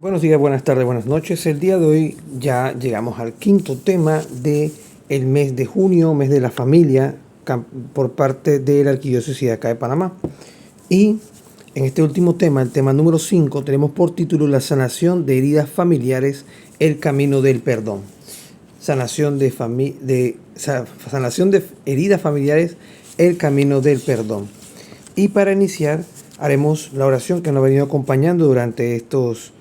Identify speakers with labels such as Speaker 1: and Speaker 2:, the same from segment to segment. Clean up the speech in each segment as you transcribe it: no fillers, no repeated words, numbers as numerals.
Speaker 1: Buenos días, buenas tardes, buenas noches. El día de hoy ya llegamos al quinto tema del mes de junio, mes de la familia, por parte de la Arquidiócesis de acá de Panamá. Y en este último tema, el tema número 5, tenemos por título la sanación de heridas familiares, el camino del perdón. Sanación de heridas familiares, el camino del perdón. Y para iniciar, haremos la oración que nos ha venido acompañando durante estos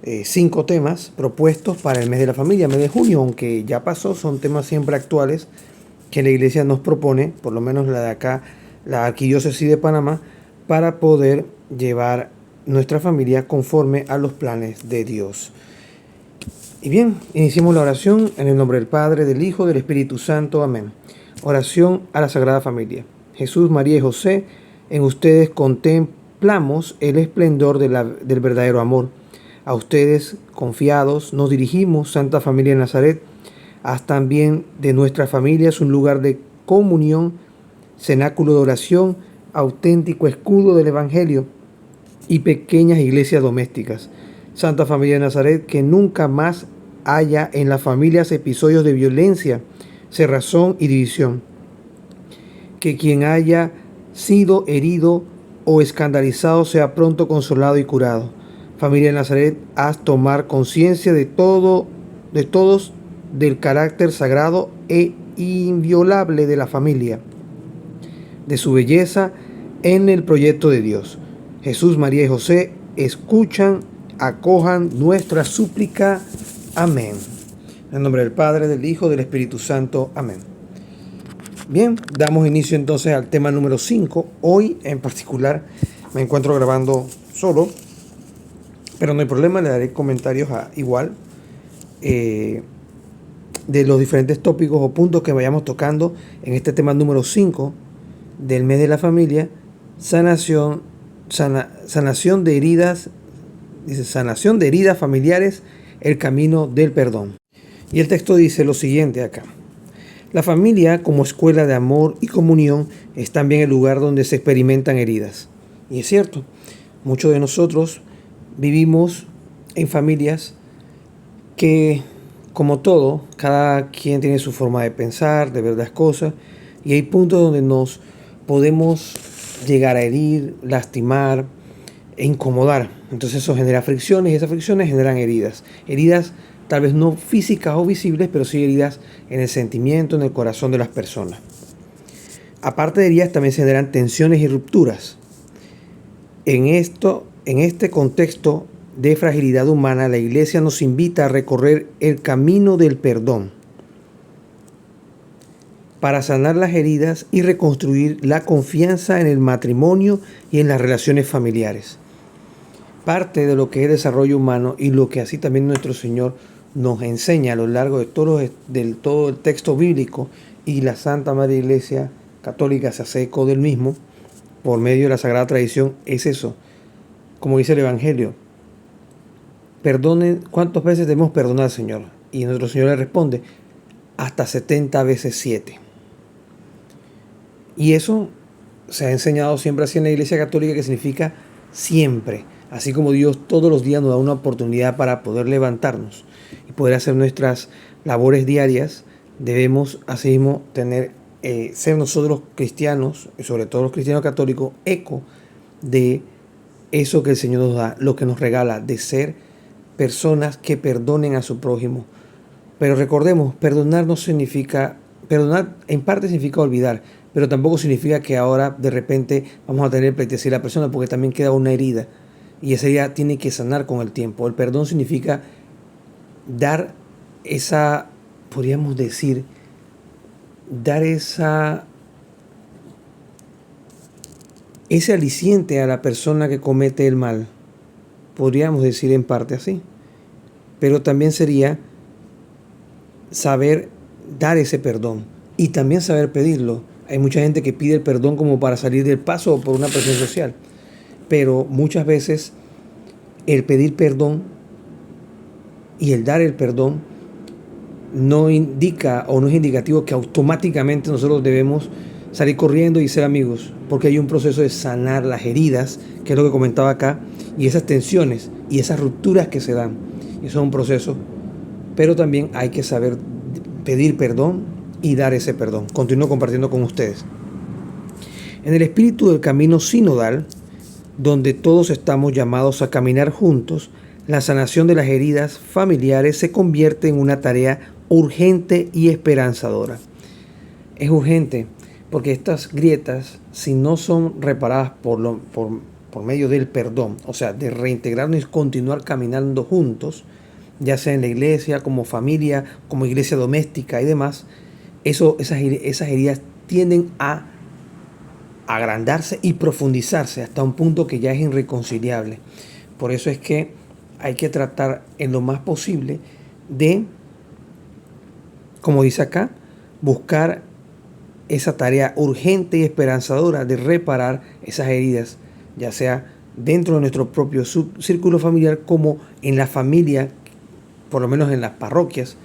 Speaker 1: 5 temas propuestos para el mes de la familia, mes de junio, aunque ya pasó, son temas siempre actuales que la Iglesia nos propone, por lo menos la de acá, la Arquidiócesis de Panamá, para poder llevar nuestra familia conforme a los planes de Dios. Y bien, iniciemos la oración en el nombre del Padre, del Hijo, del Espíritu Santo. Amén. Oración a la Sagrada Familia. Jesús, María y José, en ustedes contemplamos el esplendor del verdadero amor. A ustedes, confiados, nos dirigimos, Santa Familia de Nazaret. Haz también de nuestras familias un lugar de comunión, cenáculo de oración, auténtico escudo del Evangelio y pequeñas iglesias domésticas. Santa Familia de Nazaret, que nunca más haya en las familias episodios de violencia, cerrazón y división. Que quien haya sido herido o escandalizado sea pronto consolado y curado. Familia de Nazaret, haz tomar conciencia de todos del carácter sagrado e inviolable de la familia, de su belleza en el proyecto de Dios. Jesús, María y José, escuchan, acojan nuestra súplica. Amén. En el nombre del Padre, del Hijo, del Espíritu Santo. Amén. Bien, damos inicio entonces al tema número 5. Hoy en particular me encuentro grabando solo, pero no hay problema, le daré comentarios igual de los diferentes tópicos o puntos que vayamos tocando en este tema número 5 del mes de la familia, sanación de heridas, dice sanación de heridas familiares, el camino del perdón. Y el texto dice lo siguiente acá: la familia como escuela de amor y comunión es también el lugar donde se experimentan heridas. Y es cierto, muchos de nosotros vivimos en familias que, como todo, cada quien tiene su forma de pensar, de ver las cosas, y hay puntos donde nos podemos llegar a herir, lastimar e incomodar. Entonces eso genera fricciones y esas fricciones generan heridas. Heridas tal vez no físicas o visibles, pero sí heridas en el sentimiento, en el corazón de las personas. Aparte de heridas, también se generan tensiones y rupturas. En este contexto de fragilidad humana, la Iglesia nos invita a recorrer el camino del perdón para sanar las heridas y reconstruir la confianza en el matrimonio y en las relaciones familiares. Parte de lo que es el desarrollo humano y lo que así también nuestro Señor nos enseña a lo largo de todo el texto bíblico, y la Santa Madre Iglesia Católica se hace eco del mismo por medio de la Sagrada Tradición, es eso. Como dice el Evangelio, perdonen, ¿cuántas veces debemos perdonar al Señor? Y nuestro Señor le responde, hasta 70 veces 7. Y eso se ha enseñado siempre así en la Iglesia Católica, que significa siempre. Así como Dios todos los días nos da una oportunidad para poder levantarnos y poder hacer nuestras labores diarias, debemos asimismo ser nosotros cristianos, y sobre todo los cristianos católicos, eco de eso que el Señor nos da, lo que nos regala, de ser personas que perdonen a su prójimo. Pero recordemos, perdonar en parte significa olvidar, pero tampoco significa que ahora de repente vamos a tener pleitesía a la persona, porque también queda una herida y esa herida tiene que sanar con el tiempo. El perdón significa dar ese aliciente a la persona que comete el mal. Podríamos decir en parte así. Pero también sería saber dar ese perdón y también saber pedirlo. Hay mucha gente que pide el perdón como para salir del paso o por una presión social. Pero muchas veces el pedir perdón y el dar el perdón no indica o no es indicativo que automáticamente nosotros debemos salir corriendo y ser amigos, porque hay un proceso de sanar las heridas, que es lo que comentaba acá, y esas tensiones y esas rupturas que se dan. Eso es un proceso, pero también hay que saber pedir perdón y dar ese perdón. Continúo compartiendo con ustedes. En el espíritu del camino sinodal, donde todos estamos llamados a caminar juntos, la sanación de las heridas familiares se convierte en una tarea urgente y esperanzadora. Es urgente porque estas grietas, si no son reparadas por medio del perdón, o sea, de reintegrarnos y continuar caminando juntos, ya sea en la iglesia, como familia, como iglesia doméstica y demás, esas heridas tienden a agrandarse y profundizarse hasta un punto que ya es irreconciliable. Por eso es que hay que tratar en lo más posible de, como dice acá, buscar esa tarea urgente y esperanzadora de reparar esas heridas, ya sea dentro de nuestro propio círculo familiar como en la familia, por lo menos en las parroquias,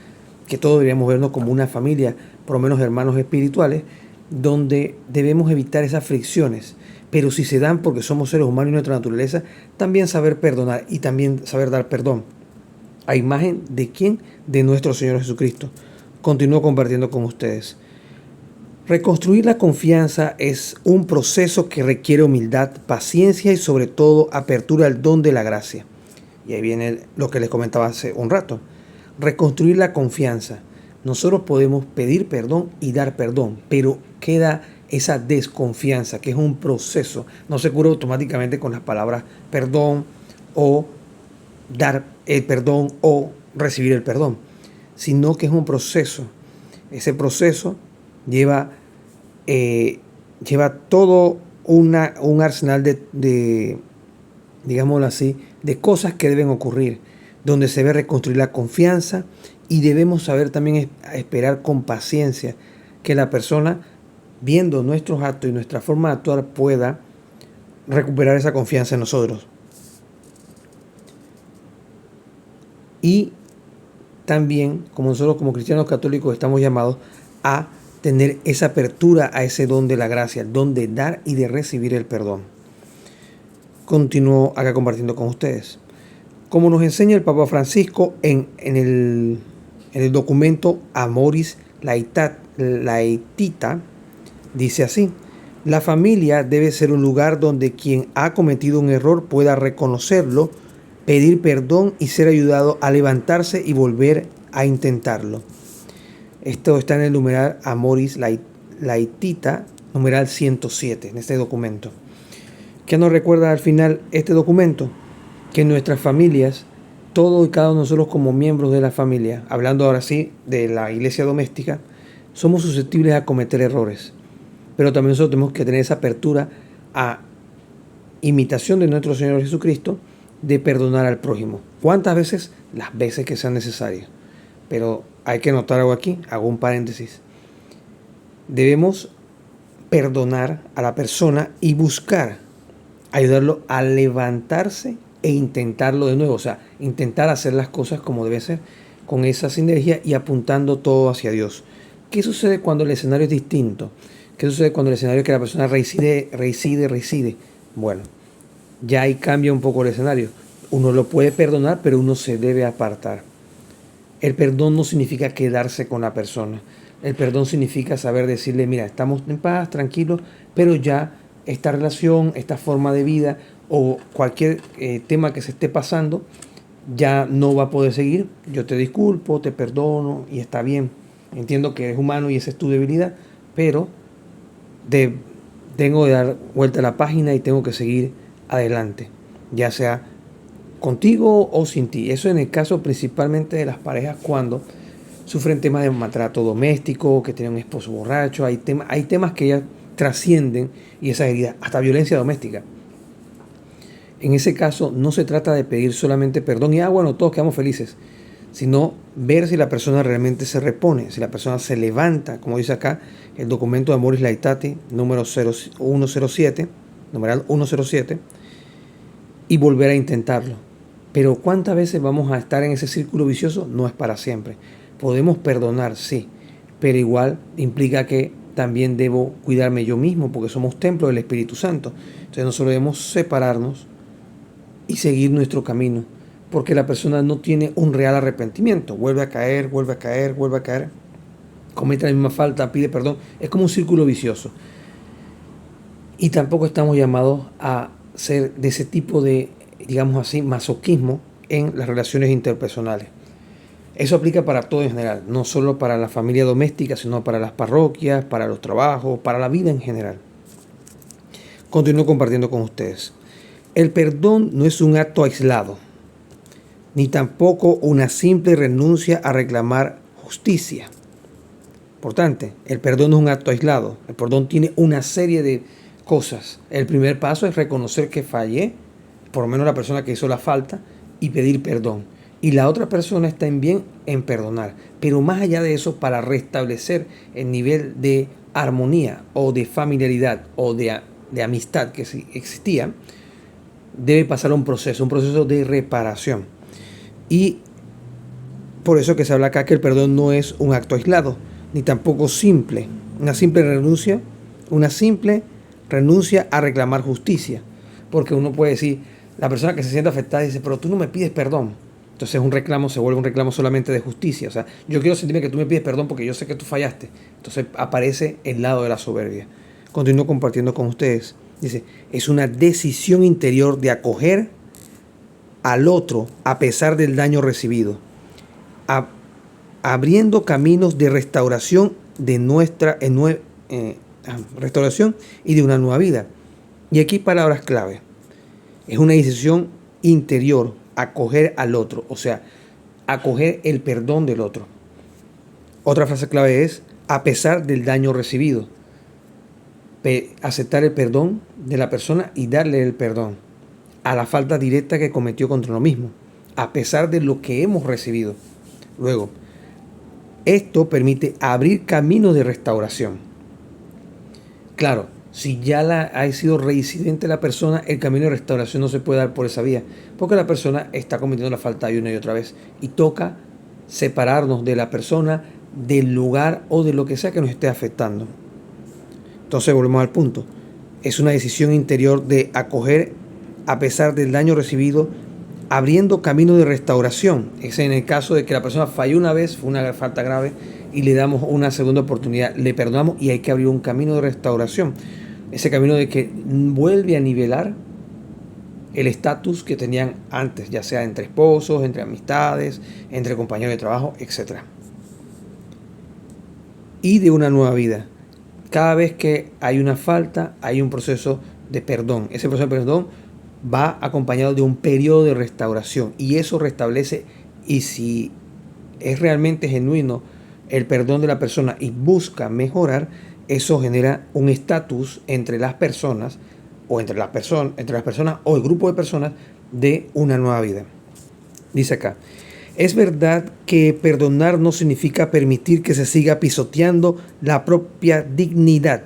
Speaker 1: que todos deberíamos vernos como una familia, por lo menos hermanos espirituales, donde debemos evitar esas fricciones. Pero si se dan porque somos seres humanos y nuestra naturaleza, también saber perdonar y también saber dar perdón. ¿A imagen de quién? De nuestro Señor Jesucristo. Continúo compartiendo con ustedes. Reconstruir la confianza es un proceso que requiere humildad, paciencia y sobre todo apertura al don de la gracia. Y ahí viene lo que les comentaba hace un rato. Reconstruir la confianza. Nosotros podemos pedir perdón y dar perdón, pero queda esa desconfianza, que es un proceso. No se cura automáticamente con las palabras perdón o dar el perdón o recibir el perdón, sino que es un proceso. Ese proceso lleva todo un arsenal de, digámoslo así, de cosas que deben ocurrir, donde se debe reconstruir la confianza y debemos saber también esperar con paciencia que la persona, viendo nuestros actos y nuestra forma de actuar, pueda recuperar esa confianza en nosotros. Y también, como nosotros como cristianos católicos estamos llamados a tener esa apertura a ese don de la gracia, el don de dar y de recibir el perdón. Continúo acá compartiendo con ustedes. Como nos enseña el Papa Francisco en el documento Amoris Laetita, dice así: la familia debe ser un lugar donde quien ha cometido un error pueda reconocerlo, pedir perdón y ser ayudado a levantarse y volver a intentarlo. Esto está en el numeral Amoris Laetita, numeral 107, en este documento. ¿Qué nos recuerda al final este documento? Que en nuestras familias, todos y cada uno de nosotros como miembros de la familia, hablando ahora sí de la iglesia doméstica, somos susceptibles a cometer errores. Pero también nosotros tenemos que tener esa apertura a imitación de nuestro Señor Jesucristo, de perdonar al prójimo. ¿Cuántas veces? Las veces que sean necesarias. Pero hay que notar algo aquí, hago un paréntesis. Debemos perdonar a la persona y buscar ayudarlo a levantarse e intentarlo de nuevo. O sea, intentar hacer las cosas como debe ser, con esa sinergia y apuntando todo hacia Dios. ¿Qué sucede cuando el escenario es distinto? ¿Qué sucede cuando el escenario es que la persona reside? Bueno, ya ahí cambia un poco el escenario. Uno lo puede perdonar, pero uno se debe apartar. El perdón no significa quedarse con la persona. El perdón significa saber decirle, mira, estamos en paz, tranquilos, pero ya esta relación, esta forma de vida o cualquier tema que se esté pasando ya no va a poder seguir. Yo te disculpo, te perdono y está bien. Entiendo que eres humano y esa es tu debilidad, pero tengo que dar vuelta a la página y tengo que seguir adelante, ya sea contigo o sin ti. Eso en el caso principalmente de las parejas cuando sufren temas de maltrato doméstico, que tienen un esposo borracho. Hay temas que ya trascienden y esas heridas, hasta violencia doméstica. En ese caso no se trata de pedir solamente perdón y bueno, todos quedamos felices, sino ver si la persona realmente se repone, si la persona se levanta, como dice acá el documento de Amoris Laetati, número 107, numeral 107, y volver a intentarlo. Pero ¿cuántas veces vamos a estar en ese círculo vicioso? No es para siempre. Podemos perdonar, sí, pero igual implica que también debo cuidarme yo mismo, porque somos templo del Espíritu Santo. Entonces nosotros debemos separarnos y seguir nuestro camino, porque la persona no tiene un real arrepentimiento, vuelve a caer, vuelve a caer, vuelve a caer, comete la misma falta, pide perdón, es como un círculo vicioso. Y tampoco estamos llamados a ser de ese tipo de, digamos así, masoquismo en las relaciones interpersonales. Eso aplica para todo en general, no solo para la familia doméstica, sino para las parroquias, para los trabajos, para la vida en general. Continúo compartiendo con ustedes. El perdón no es un acto aislado, ni tampoco una simple renuncia a reclamar justicia. Importante, el perdón no es un acto aislado, el perdón tiene una serie de cosas. El primer paso es reconocer que fallé, por lo menos la persona que hizo la falta, y pedir perdón. Y la otra persona está en bien en perdonar. Pero más allá de eso, para restablecer el nivel de armonía o de familiaridad o de amistad que existía, debe pasar un proceso de reparación. Y por eso que se habla acá que el perdón no es un acto aislado, ni tampoco simple, una simple renuncia a reclamar justicia. Porque uno puede decir, la persona que se siente afectada dice, pero tú no me pides perdón. Entonces un reclamo se vuelve un reclamo solamente de justicia. O sea, yo quiero sentirme que tú me pides perdón porque yo sé que tú fallaste. Entonces aparece el lado de la soberbia. Continúo compartiendo con ustedes. Dice, es una decisión interior de acoger al otro a pesar del daño recibido, abriendo caminos de restauración de restauración y de una nueva vida. Y aquí palabras clave. Es una decisión interior, acoger al otro, o sea, acoger el perdón del otro. Otra frase clave es, a pesar del daño recibido. Aceptar el perdón de la persona y darle el perdón a la falta directa que cometió contra uno mismo, a pesar de lo que hemos recibido. Luego, esto permite abrir caminos de restauración. Claro, si ya ha sido reincidente la persona, el camino de restauración no se puede dar por esa vía, porque la persona está cometiendo la falta una y otra vez. Y toca separarnos de la persona, del lugar o de lo que sea que nos esté afectando. Entonces volvemos al punto. Es una decisión interior de acoger a pesar del daño recibido, abriendo camino de restauración. Es en el caso de que la persona falló una vez, fue una falta grave, y le damos una segunda oportunidad, le perdonamos y hay que abrir un camino de restauración. Ese camino de que vuelve a nivelar el estatus que tenían antes, ya sea entre esposos, entre amistades, entre compañeros de trabajo, etc. Y de una nueva vida. Cada vez que hay una falta, hay un proceso de perdón. Ese proceso de perdón va acompañado de un periodo de restauración y eso restablece, y si es realmente genuino el perdón de la persona y busca mejorar, eso genera un estatus entre las personas o entre las personas o el grupo de personas de una nueva vida. Dice acá, es verdad que perdonar no significa permitir que se siga pisoteando la propia dignidad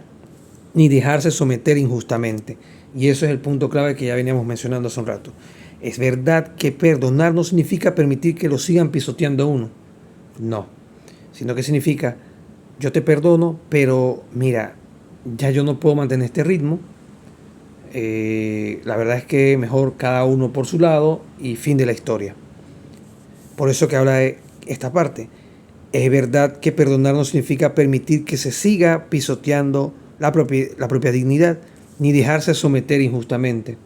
Speaker 1: ni dejarse someter injustamente. Y eso es el punto clave que ya veníamos mencionando hace un rato. Es verdad que perdonar no significa permitir que lo sigan pisoteando a uno. No. Sino que significa, yo te perdono, pero mira, ya yo no puedo mantener este ritmo. La verdad es que mejor cada uno por su lado y fin de la historia. Por eso que habla de esta parte. Es verdad que perdonar no significa permitir que se siga pisoteando la propia dignidad, ni dejarse someter injustamente.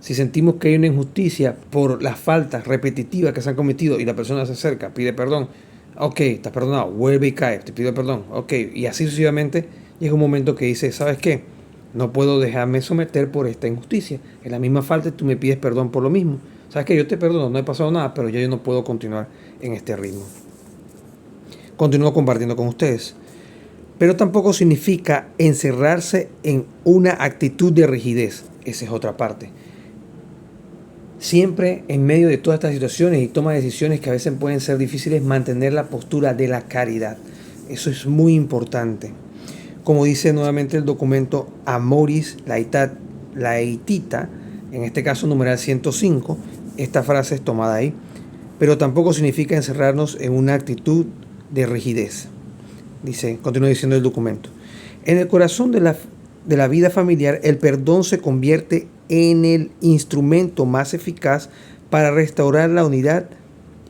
Speaker 1: Si sentimos que hay una injusticia por las faltas repetitivas que se han cometido y la persona se acerca, pide perdón, ok, estás perdonado, vuelve y cae, te pido perdón, ok, y así sucesivamente, llega un momento que dice, ¿sabes qué? No puedo dejarme someter por esta injusticia. En la misma falta tú me pides perdón por lo mismo. ¿Sabes qué? Yo te perdono, no he pasado nada, pero yo no puedo continuar en este ritmo. Continúo compartiendo con ustedes. Pero tampoco significa encerrarse en una actitud de rigidez. Esa es otra parte. Siempre en medio de todas estas situaciones y toma de decisiones que a veces pueden ser difíciles, mantener la postura de la caridad. Eso es muy importante. Como dice nuevamente el documento Amoris Laetita, en este caso numeral 105, esta frase es tomada ahí. Pero tampoco significa encerrarnos en una actitud de rigidez. Dice, continúa diciendo el documento. En el corazón de la vida familiar, el perdón se convierte en el instrumento más eficaz para restaurar la unidad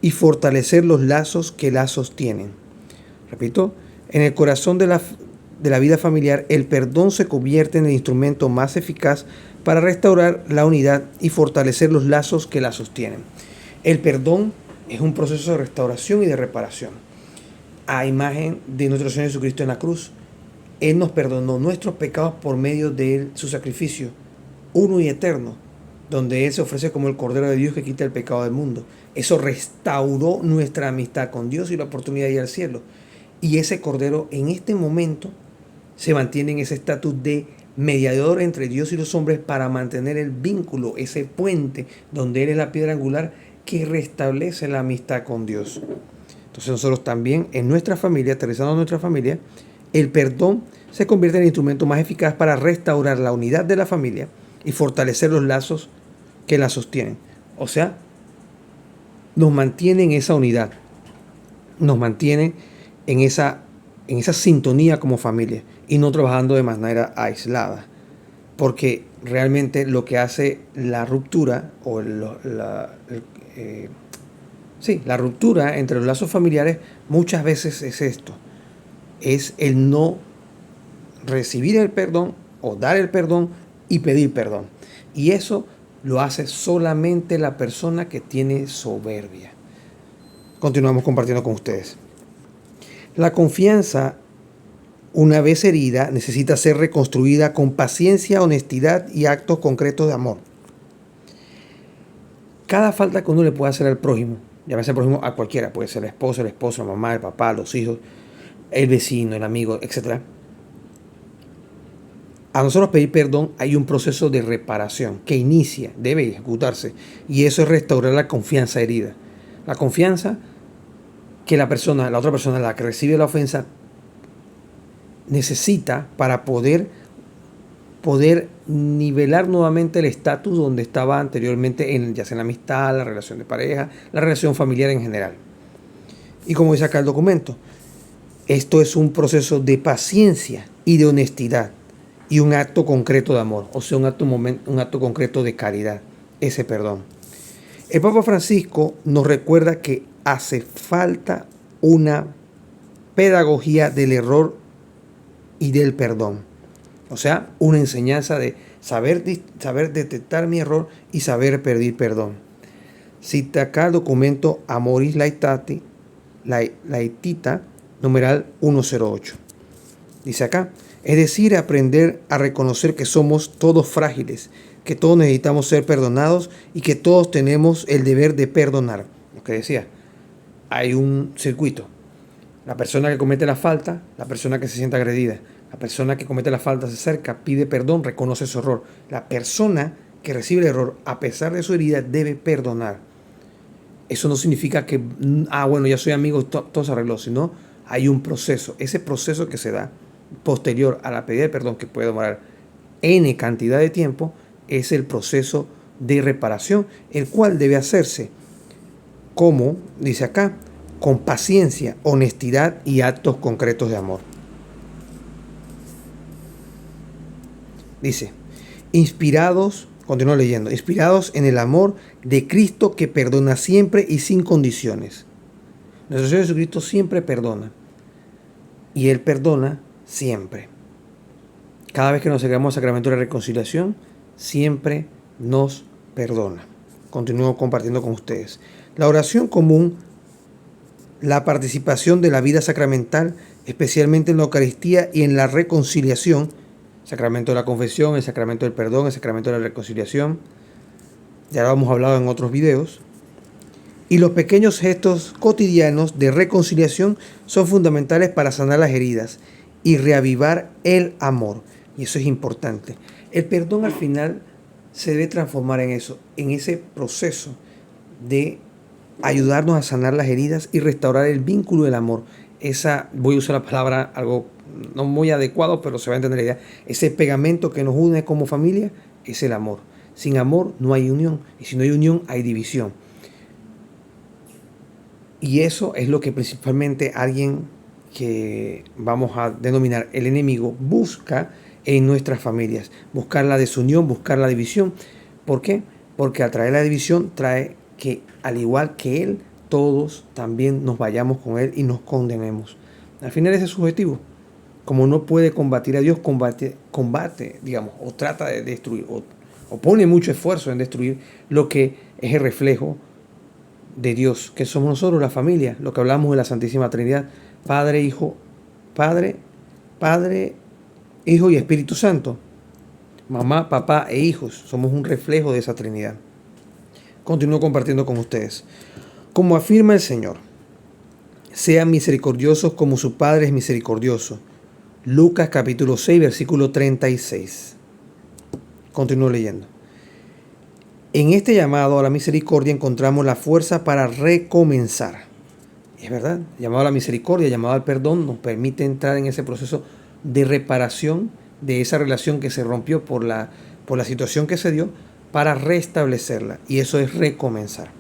Speaker 1: y fortalecer los lazos que la sostienen. Repito, en el corazón de la vida familiar, el perdón se convierte en el instrumento más eficaz para restaurar la unidad y fortalecer los lazos que la sostienen. El perdón es un proceso de restauración y de reparación. A imagen de nuestro Señor Jesucristo en la cruz, Él nos perdonó nuestros pecados por medio de su sacrificio, uno y eterno, donde Él se ofrece como el Cordero de Dios que quita el pecado del mundo. Eso restauró nuestra amistad con Dios y la oportunidad de ir al cielo. Y ese Cordero en este momento se mantiene en ese estatus de mediador entre Dios y los hombres para mantener el vínculo, ese puente donde Él es la piedra angular que restablece la amistad con Dios. Entonces nosotros también en nuestra familia, aterrizando en nuestra familia, el perdón se convierte en el instrumento más eficaz para restaurar la unidad de la familia y fortalecer los lazos que la sostienen. O sea, nos mantiene en esa unidad, nos mantiene en esa sintonía como familia y no trabajando de manera aislada. Porque realmente lo que hace la ruptura o la ruptura entre los lazos familiares muchas veces es esto. Es el no recibir el perdón o dar el perdón y pedir perdón. Y eso lo hace solamente la persona que tiene soberbia. Continuamos compartiendo con ustedes. La confianza, una vez herida, necesita ser reconstruida con paciencia, honestidad y actos concretos de amor. Cada falta que uno le puede hacer al prójimo, llámese al prójimo a cualquiera, puede ser el esposo, la mamá, el papá, los hijos, el vecino, el amigo, etc. A nosotros pedir perdón hay un proceso de reparación que inicia, debe ejecutarse, y eso es restaurar la confianza herida. La confianza que la otra persona, la que recibe la ofensa, necesita para poder nivelar nuevamente el estatus donde estaba anteriormente, ya sea en la amistad, la relación de pareja, la relación familiar en general. Y como dice acá el documento, esto es un proceso de paciencia y de honestidad y un acto concreto de amor, o sea, un acto concreto de caridad, ese perdón. El Papa Francisco nos recuerda que hace falta una pedagogía del error y del perdón. O sea, una enseñanza de saber detectar mi error y saber pedir perdón. Cita acá el documento Amoris Laetita, numeral 108. Dice acá, es decir, aprender a reconocer que somos todos frágiles, que todos necesitamos ser perdonados y que todos tenemos el deber de perdonar. Lo que decía, hay un circuito. La persona que comete la falta, la persona que se siente agredida. La persona que comete la falta se acerca, pide perdón, reconoce su error. La persona que recibe el error, a pesar de su herida, debe perdonar. Eso no significa que, ya soy amigo, todo se arregló, sino hay un proceso. Ese proceso que se da posterior a la pedida de perdón, que puede demorar N cantidad de tiempo, es el proceso de reparación, el cual debe hacerse, como dice acá, con paciencia, honestidad y actos concretos de amor. Dice, continúo leyendo, inspirados en el amor de Cristo que perdona siempre y sin condiciones. Nuestro Señor Jesucristo siempre perdona. Y Él perdona siempre. Cada vez que nos acercamos al sacramento de la reconciliación, siempre nos perdona. Continúo compartiendo con ustedes. La oración común, la participación de la vida sacramental, especialmente en la Eucaristía y en la reconciliación, sacramento de la confesión, el sacramento del perdón, el sacramento de la reconciliación, ya lo hemos hablado en otros videos, y los pequeños gestos cotidianos de reconciliación son fundamentales para sanar las heridas y reavivar el amor. Y eso es importante. El perdón al final se debe transformar en eso, en ese proceso de ayudarnos a sanar las heridas y restaurar el vínculo del amor. Voy a usar la palabra algo no muy adecuado, pero se va a entender la idea. Ese pegamento que nos une como familia es el amor. Sin amor no hay unión, y si no hay unión hay división. Y eso es lo que principalmente alguien que vamos a denominar el enemigo busca, en nuestras familias. Buscar la desunión, buscar la división. ¿Por qué? Porque al traer la división trae que, al igual que Él, todos también nos vayamos con Él y nos condenemos. Al final ese es su objetivo. Como no puede combatir a Dios, combate, digamos, o trata de destruir, o pone mucho esfuerzo en destruir lo que es el reflejo de Dios, que somos nosotros, la familia, lo que hablamos de la Santísima Trinidad, Padre, Hijo, Padre, Hijo y Espíritu Santo. Mamá, papá e hijos, somos un reflejo de esa Trinidad. Continúo compartiendo con ustedes. Como afirma el Señor, sean misericordiosos como su Padre es misericordioso. Lucas capítulo 6, versículo 36. Continúo leyendo. En este llamado a la misericordia encontramos la fuerza para recomenzar. Es verdad, llamado a la misericordia, llamado al perdón, nos permite entrar en ese proceso de reparación de esa relación que se rompió por la situación que se dio, para restablecerla. Y eso es recomenzar.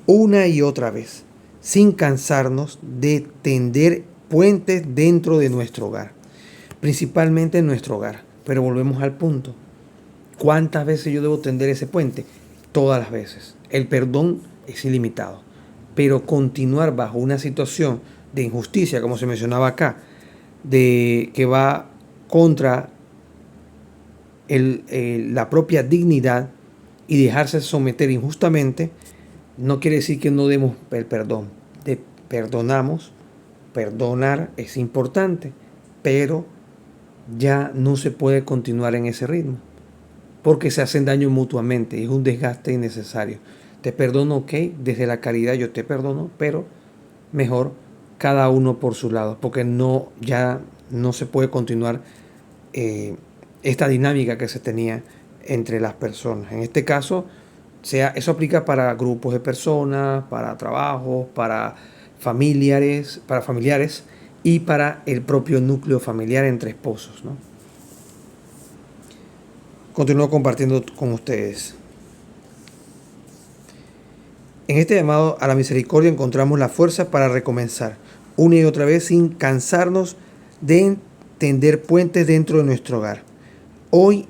Speaker 1: Una y otra vez, sin cansarnos de tender puentes dentro de nuestro hogar. Principalmente en nuestro hogar. Pero volvemos al punto. ¿Cuántas veces yo debo tender ese puente? Todas las veces. El perdón es ilimitado. Pero continuar bajo una situación de injusticia, como se mencionaba acá, de que va contra la propia dignidad y dejarse someter injustamente, no quiere decir que no demos el perdón. Perdonamos, perdonar es importante, pero ya no se puede continuar en ese ritmo, porque se hacen daño mutuamente y es un desgaste innecesario. Te perdono, ok, desde la caridad yo te perdono, pero mejor cada uno por su lado, porque ya no se puede continuar esta dinámica que se tenía entre las personas. En este caso, eso aplica para grupos de personas, para trabajos, para familiares y para el propio núcleo familiar entre esposos, ¿no? Continúo compartiendo con ustedes. En este llamado a la misericordia encontramos la fuerza para recomenzar, una y otra vez sin cansarnos de tender puentes dentro de nuestro hogar. Hoy,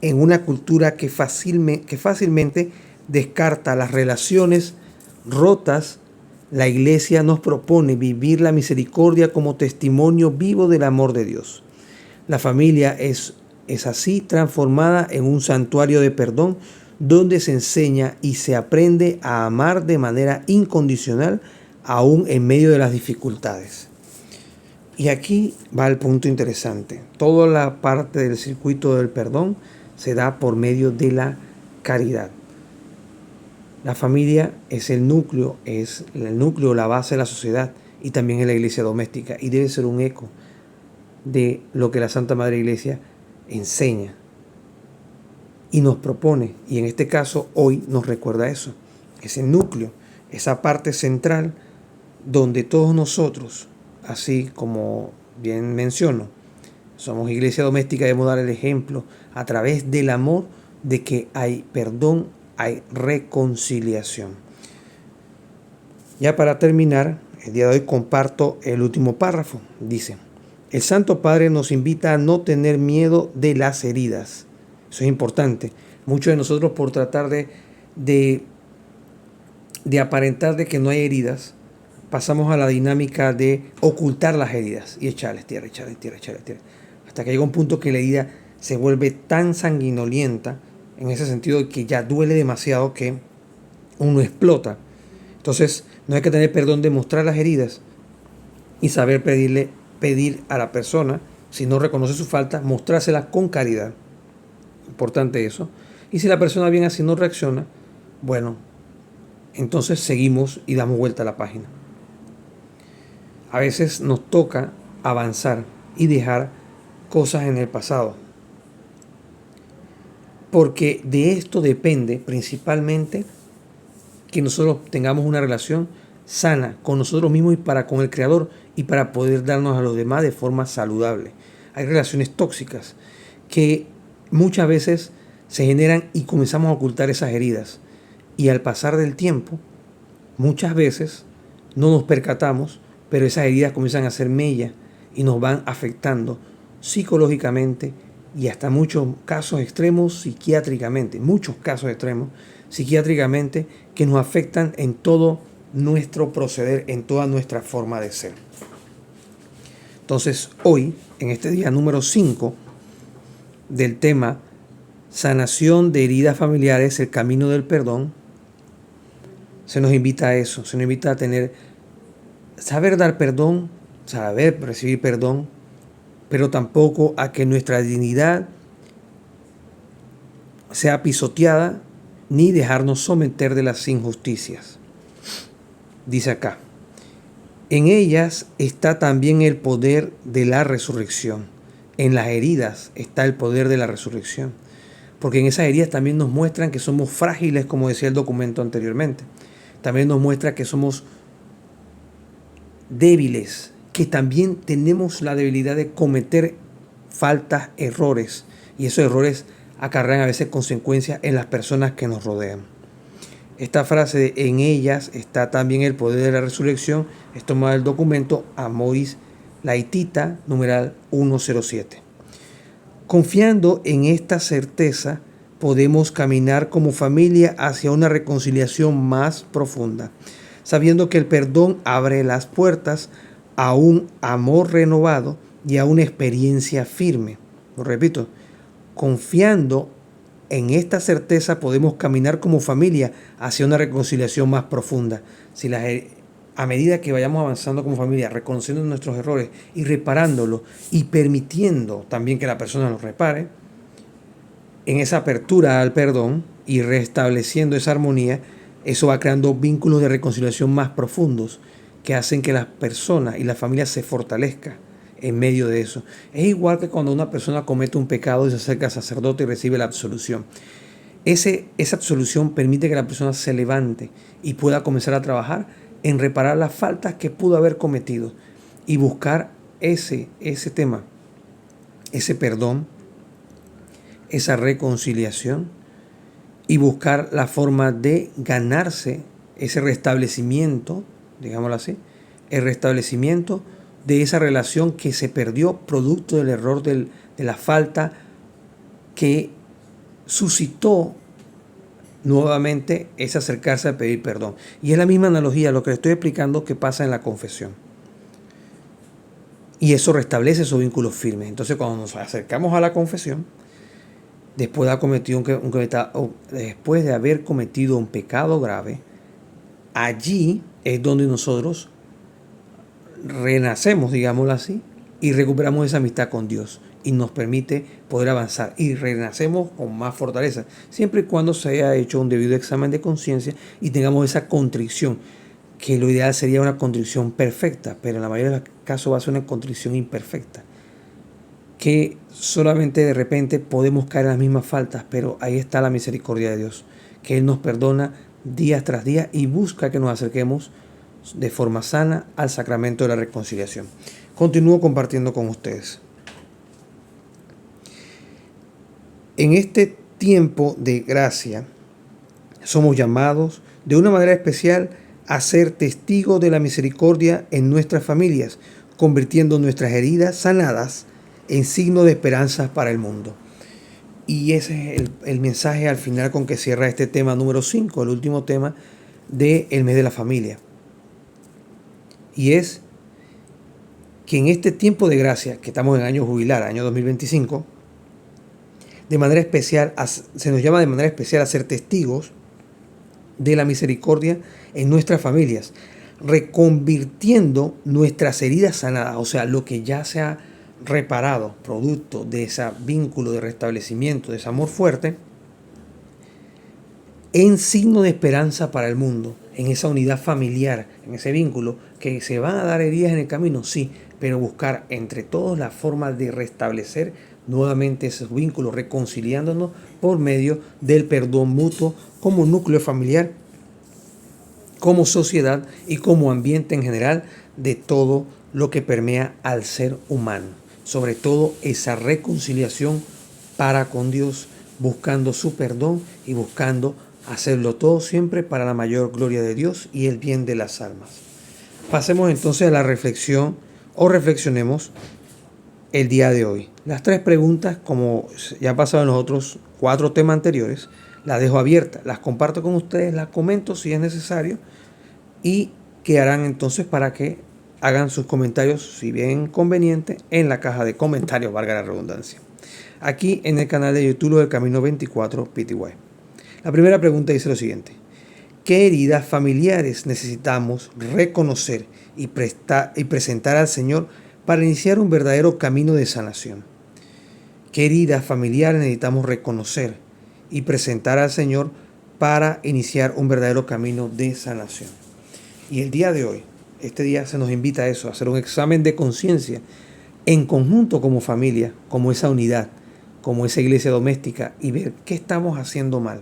Speaker 1: en una cultura que fácilmente descarta las relaciones rotas, la Iglesia nos propone vivir la misericordia como testimonio vivo del amor de Dios. La familia es así transformada en un santuario de perdón, donde se enseña y se aprende a amar de manera incondicional, aún en medio de las dificultades. Y aquí va el punto interesante. Toda la parte del circuito del perdón se da por medio de la caridad. La familia es el núcleo, la base de la sociedad, y también es la iglesia doméstica, y debe ser un eco de lo que la Santa Madre Iglesia enseña y nos propone, y en este caso hoy nos recuerda eso, ese núcleo, esa parte central donde todos nosotros, así como bien menciono, somos iglesia doméstica, debemos dar el ejemplo a través del amor de que hay perdón, hay reconciliación. Ya para terminar, el día de hoy comparto el último párrafo. Dice: el Santo Padre nos invita a no tener miedo de las heridas. Eso es importante. Muchos de nosotros, por tratar de aparentar de que no hay heridas, pasamos a la dinámica de ocultar las heridas y echarles tierra, hasta que llega un punto que la herida se vuelve tan sanguinolienta, en ese sentido de que ya duele demasiado, que uno explota. Entonces, no hay que tener perdón de mostrar las heridas y saber pedir a la persona, si no reconoce su falta, mostrárselas con caridad. Importante eso. Y si la persona bien así no reacciona, bueno, entonces seguimos y damos vuelta a la página. A veces nos toca avanzar y dejar cosas en el pasado, porque de esto depende principalmente que nosotros tengamos una relación sana con nosotros mismos y para con el Creador, y para poder darnos a los demás de forma saludable. Hay relaciones tóxicas que muchas veces se generan y comenzamos a ocultar esas heridas, y al pasar del tiempo muchas veces no nos percatamos, pero esas heridas comienzan a hacer mella y nos van afectando psicológicamente y hasta muchos casos extremos psiquiátricamente, que nos afectan en todo nuestro proceder, en toda nuestra forma de ser. Entonces, hoy, en este día número 5 del tema sanación de heridas familiares, el camino del perdón, se nos invita a eso, se nos invita a saber dar perdón, saber recibir perdón, pero tampoco a que nuestra dignidad sea pisoteada ni dejarnos someter de las injusticias. Dice acá, en ellas está también el poder de la resurrección. En las heridas está el poder de la resurrección. Porque en esas heridas también nos muestran que somos frágiles, como decía el documento anteriormente. También nos muestra que somos débiles, que también tenemos la debilidad de cometer faltas, errores. Y esos errores acarrean a veces consecuencias en las personas que nos rodean. Esta frase de en ellas está también el poder de la resurrección es tomada del documento Amoris Laetita, numeral 107. Confiando en esta certeza, podemos caminar como familia hacia una reconciliación más profunda, sabiendo que el perdón abre las puertas a un amor renovado y a una experiencia firme. Lo repito, confiando en esta certeza podemos caminar como familia hacia una reconciliación más profunda. A medida que vayamos avanzando como familia, reconociendo nuestros errores y reparándolos y permitiendo también que la persona los repare, en esa apertura al perdón y restableciendo esa armonía, eso va creando vínculos de reconciliación más profundos que hacen que las personas y la familia se fortalezcan en medio de eso. Es igual que cuando una persona comete un pecado y se acerca al sacerdote y recibe la absolución. Esa absolución permite que la persona se levante y pueda comenzar a trabajar en reparar las faltas que pudo haber cometido y buscar ese tema, ese perdón, esa reconciliación y buscar la forma de ganarse ese restablecimiento, digámoslo así, el restablecimiento de esa relación que se perdió producto del error de la falta que suscitó nuevamente es acercarse a pedir perdón. Y es la misma analogía a lo que le estoy explicando que pasa en la confesión. Y eso restablece esos vínculos firmes. Entonces, cuando nos acercamos a la confesión, después de haber cometido un pecado grave, allí es donde nosotros renacemos, digámoslo así, y recuperamos esa amistad con Dios y nos permite poder avanzar y renacemos con más fortaleza, siempre y cuando se haya hecho un debido examen de conciencia y tengamos esa contrición, que lo ideal sería una contrición perfecta, pero en la mayoría de los casos va a ser una contrición imperfecta, que solamente de repente podemos caer en las mismas faltas, pero ahí está la misericordia de Dios, que Él nos perdona día tras día y busca que nos acerquemos de forma sana al sacramento de la reconciliación. Continúo compartiendo con ustedes. En este tiempo de gracia somos llamados de una manera especial a ser testigos de la misericordia en nuestras familias, convirtiendo nuestras heridas sanadas en signo de esperanza para el mundo. Y ese es el mensaje al final con que cierra este tema número 5, el último tema del mes de la familia. Y es que en este tiempo de gracia, que estamos en año jubilar, año 2025, de manera especial, se nos llama de manera especial a ser testigos de la misericordia en nuestras familias, reconvirtiendo nuestras heridas sanadas, o sea, lo que ya se ha reparado, producto de ese vínculo de restablecimiento, de ese amor fuerte, en signo de esperanza para el mundo, en esa unidad familiar, en ese vínculo, que se van a dar heridas en el camino, sí, pero buscar entre todos la forma de restablecer nuevamente esos vínculos, reconciliándonos por medio del perdón mutuo como núcleo familiar, como sociedad y como ambiente en general de todo lo que permea al ser humano. Sobre todo esa reconciliación para con Dios, buscando su perdón y buscando hacerlo todo siempre para la mayor gloria de Dios y el bien de las almas. Pasemos entonces a la reflexión o reflexionemos el día de hoy. Las 3 preguntas, como ya ha pasado en los otros 4 temas anteriores, las dejo abiertas, las comparto con ustedes, las comento si es necesario y quedarán entonces para que hagan sus comentarios, si bien conveniente, en la caja de comentarios, valga la redundancia. Aquí en el canal de YouTube del Camino 24 PTY. La primera pregunta dice lo siguiente: ¿qué heridas familiares necesitamos reconocer y presentar al Señor para iniciar un verdadero camino de sanación? ¿Qué heridas familiares necesitamos reconocer y presentar al Señor para iniciar un verdadero camino de sanación? Y el día de hoy, este día se nos invita a eso, a hacer un examen de conciencia en conjunto como familia, como esa unidad, como esa iglesia doméstica, y ver qué estamos haciendo mal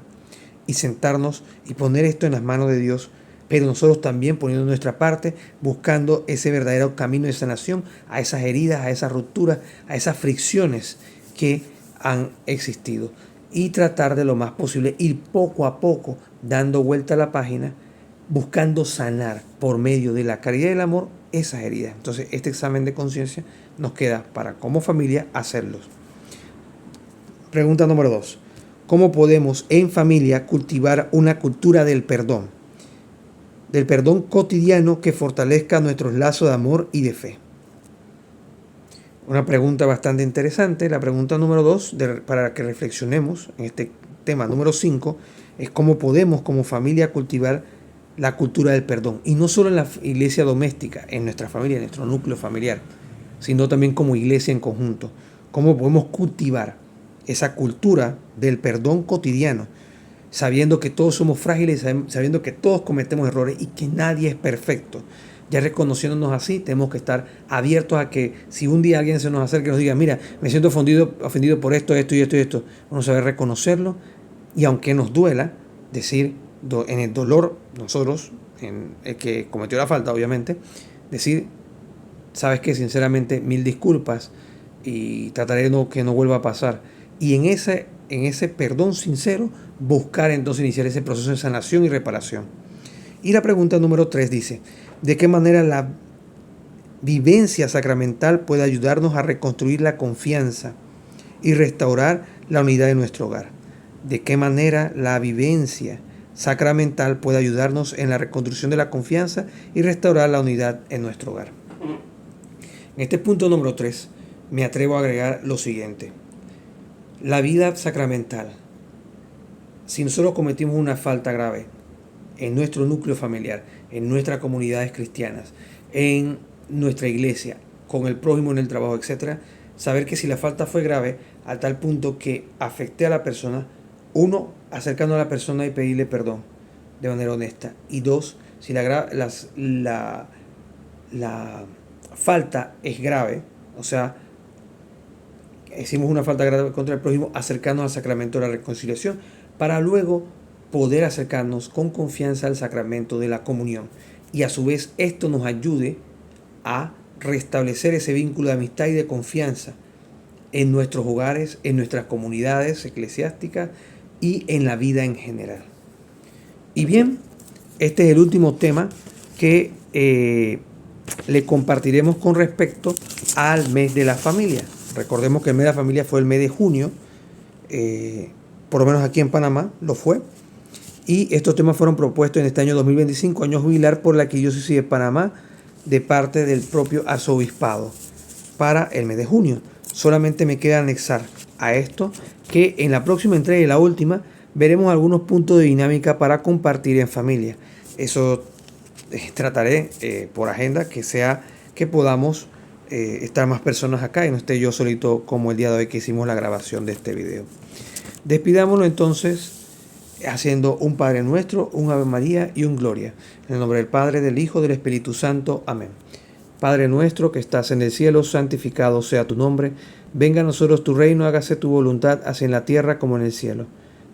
Speaker 1: y sentarnos y poner esto en las manos de Dios, pero nosotros también poniendo nuestra parte, buscando ese verdadero camino de sanación a esas heridas, a esas rupturas, a esas fricciones que han existido, y tratar de lo más posible ir poco a poco dando vuelta a la página, buscando sanar por medio de la caridad y el amor esas heridas. Entonces este examen de conciencia nos queda para como familia hacerlos. Pregunta número 2. ¿Cómo podemos en familia cultivar una cultura del perdón? Del perdón cotidiano que fortalezca nuestros lazos de amor y de fe. Una pregunta bastante interesante. La pregunta número 2, para que reflexionemos en este tema número 5, es cómo podemos como familia cultivar la cultura del perdón. Y no solo en la iglesia doméstica, en nuestra familia, en nuestro núcleo familiar, sino también como iglesia en conjunto. ¿Cómo podemos cultivar esa cultura del perdón cotidiano, sabiendo que todos somos frágiles, sabiendo que todos cometemos errores y que nadie es perfecto? Ya reconociéndonos así, tenemos que estar abiertos a que si un día alguien se nos acerca y nos diga: mira, me siento ofendido por esto, esto y esto y esto, vamos a saber reconocerlo, y aunque nos duela, decir en el dolor, nosotros, en el que cometió la falta, obviamente, decir: sabes que sinceramente, mil disculpas y trataré de que no vuelva a pasar. Y en ese perdón sincero, buscar entonces iniciar ese proceso de sanación y reparación. Y la pregunta número 3 dice: ¿de qué manera la vivencia sacramental puede ayudarnos a reconstruir la confianza y restaurar la unidad de nuestro hogar? ¿De qué manera la vivencia sacramental puede ayudarnos en la reconstrucción de la confianza y restaurar la unidad en nuestro hogar? En este punto número 3 me atrevo a agregar lo siguiente: la vida sacramental, si nosotros cometimos una falta grave en nuestro núcleo familiar, en nuestras comunidades cristianas, en nuestra iglesia, con el prójimo en el trabajo, etc., saber que si la falta fue grave a tal punto que afecte a la persona, 1, acercando a la persona y pedirle perdón de manera honesta, y 2, si la falta es grave, o sea, hicimos una falta grave contra el prójimo, acercarnos al sacramento de la reconciliación para luego poder acercarnos con confianza al sacramento de la comunión, y a su vez esto nos ayude a restablecer ese vínculo de amistad y de confianza en nuestros hogares, en nuestras comunidades eclesiásticas y en la vida en general. Y bien, este es el último tema que le compartiremos con respecto al mes de la familia. Recordemos que el mes de la familia fue el mes de junio, por lo menos aquí en Panamá lo fue, y estos temas fueron propuestos en este año 2025, año jubilar, por la Arquidiócesis de Panamá, de parte del propio arzobispado, para el mes de junio. Solamente me queda anexar a esto que en la próxima entrega y la última veremos algunos puntos de dinámica para compartir en familia. Eso trataré por agenda, que sea que podamos estar más personas acá y no esté yo solito como el día de hoy que hicimos la grabación de este video. Despidámonos entonces haciendo un Padre Nuestro, un Ave María y un Gloria. En el nombre del Padre, del Hijo, del Espíritu Santo. Amén. Padre nuestro que estás en el cielo, santificado sea tu nombre. Venga a nosotros tu reino, hágase tu voluntad, así en la tierra como en el cielo.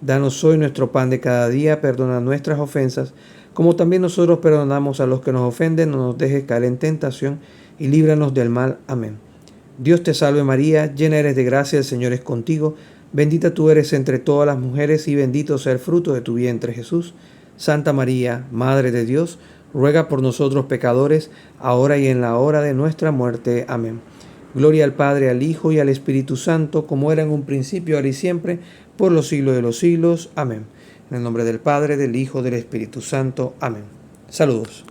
Speaker 1: Danos hoy nuestro pan de cada día, perdona nuestras ofensas, como también nosotros perdonamos a los que nos ofenden. No nos dejes caer en tentación y líbranos del mal. Amén. Dios te salve María, llena eres de gracia, el Señor es contigo. Bendita tú eres entre todas las mujeres y bendito sea el fruto de tu vientre Jesús. Santa María, Madre de Dios, ruega por nosotros pecadores, ahora y en la hora de nuestra muerte. Amén. Gloria al Padre, al Hijo y al Espíritu Santo, como era en un principio, ahora y siempre, por los siglos de los siglos. Amén. En el nombre del Padre, del Hijo, del Espíritu Santo. Amén. Saludos.